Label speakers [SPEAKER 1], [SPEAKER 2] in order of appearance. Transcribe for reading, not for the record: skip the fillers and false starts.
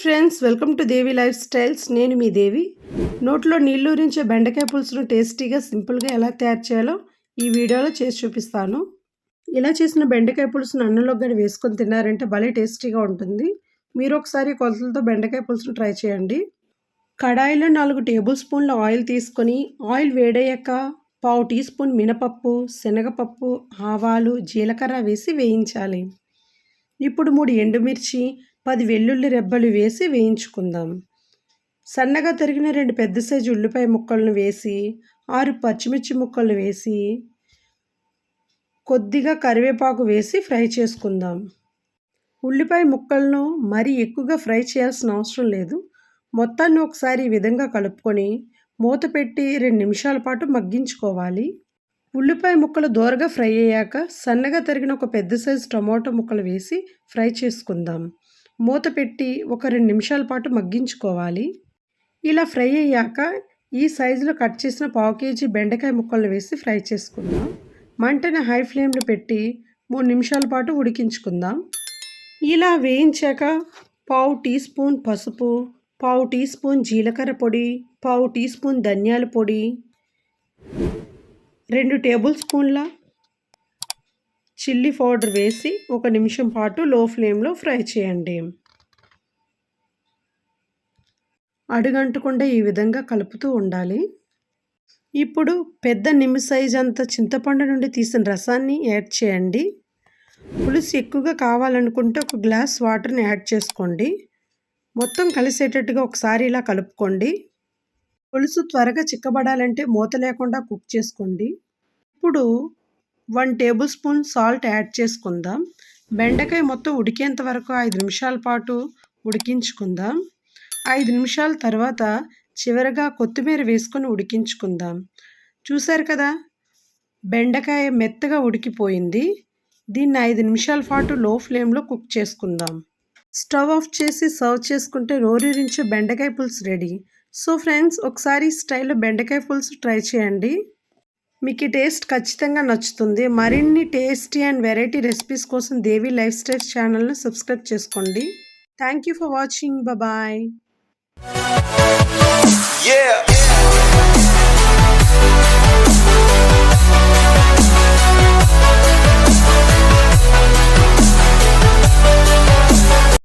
[SPEAKER 1] Friends, welcome to Devi life styles. నేను మీ దేవి. నోట్లో నీళ్ళూరించే బెండకాయ పులుసును టేస్టీగా సింపుల్గా ఎలా తయారు చేయాలో ఈ వీడియోలో చేసి చూపిస్తాను. ఇలా చేసిన బెండకాయ పులుసును అన్నంలో కానీ వేసుకొని తిన్నారంటే భలే టేస్టీగా ఉంటుంది. మీరు ఒకసారి కొలతలతో బెండకాయ పులుసును ట్రై చేయండి. కడాయిలో 4 టేబుల్ స్పూన్ల ఆయిల్ తీసుకొని ఆయిల్ వేడయ్యాక పావు టీ స్పూన్ మినపప్పు, శనగపప్పు, ఆవాలు, జీలకర్ర వేసి వేయించాలి. ఇప్పుడు 3 ఎండుమిర్చి, 10 వెల్లుల్లి రెబ్బలు వేసి వేయించుకుందాం. సన్నగా తరిగిన 2 పెద్ద సైజు ఉల్లిపాయ ముక్కలను వేసి 6 పచ్చిమిర్చి ముక్కలు వేసి కొద్దిగా కరివేపాకు వేసి ఫ్రై చేసుకుందాం. ఉల్లిపాయ ముక్కలను మరీ ఎక్కువగా ఫ్రై చేయాల్సిన అవసరం లేదు. మొత్తాన్ని ఒకసారి ఈ విధంగా కలుపుకొని మూత పెట్టి 2 నిమిషాల పాటు మగ్గించుకోవాలి. ఉల్లిపాయ ముక్కలు దోరగా ఫ్రై అయ్యాక సన్నగా తరిగిన ఒక పెద్ద సైజు టమాటో ముక్కలు వేసి ఫ్రై చేసుకుందాం. మూత పెట్టి ఒక 2 నిమిషాల పాటు మగ్గించుకోవాలి. ఇలా ఫ్రై అయ్యాక ఈ సైజులో కట్ చేసిన పావు కేజీ బెండకాయ ముక్కలు వేసి ఫ్రై చేసుకుందాం. మంటని హై ఫ్లేమ్లో పెట్టి 3 నిమిషాల పాటు ఉడికించుకుందాం. ఇలా వేయించాక పావు టీ స్పూన్ పసుపు, పావు టీ స్పూన్ జీలకర్ర పొడి, పావు టీ స్పూన్ ధనియాల పొడి, 2 టేబుల్ స్పూన్ల చిల్లీ పౌడర్ వేసి 1 నిమిషం పాటు లో ఫ్లేమ్లో ఫ్రై చేయండి. అడుగంటకుండా ఈ విధంగా కలుపుతూ ఉండాలి. ఇప్పుడు పెద్ద నిమ్మ సైజ్ అంత చింతపండు నుండి తీసిన రసాన్ని యాడ్ చేయండి. పులుసు ఎక్కువగా కావాలనుకుంటే 1 గ్లాస్ వాటర్ని యాడ్ చేసుకోండి. మొత్తం కలిసేటట్టుగా ఒకసారి ఇలా కలుపుకోండి. పులుసు త్వరగా చిక్కబడాలంటే మూత లేకుండా కుక్ చేసుకోండి. ఇప్పుడు 1 టేబుల్ స్పూన్ సాల్ట్ యాడ్ చేసుకుందాం. బెండకాయ మొత్తం ఉడికేంత వరకు 5 నిమిషాల పాటు ఉడికించుకుందాం. 5 నిమిషాల తర్వాత చివరగా కొత్తిమీర వేసుకొని ఉడికించుకుందాం. చూసారు కదా, బెండకాయ మెత్తగా ఉడికిపోయింది. దీన్ని 5 నిమిషాల పాటు లో ఫ్లేమ్లో కుక్ చేసుకుందాం. స్టవ్ ఆఫ్ చేసి సర్వ్ చేసుకుంటే నోరూరించే బెండకాయ పులుసు రెడీ. సో ఫ్రెండ్స్, ఒకసారి ఈ స్టైల్లో బెండకాయ పులుసు ట్రై చేయండి. మీకు ఈ టేస్ట్ ఖచ్చితంగా నచ్చుతుంది. మరిన్ని టేస్టీ అండ్ వెరైటీ రెసిపీస్ కోసం దేవి లైఫ్ స్టైల్ ఛానల్ని సబ్స్క్రైబ్ చేసుకోండి. Thank you for watching. Bye.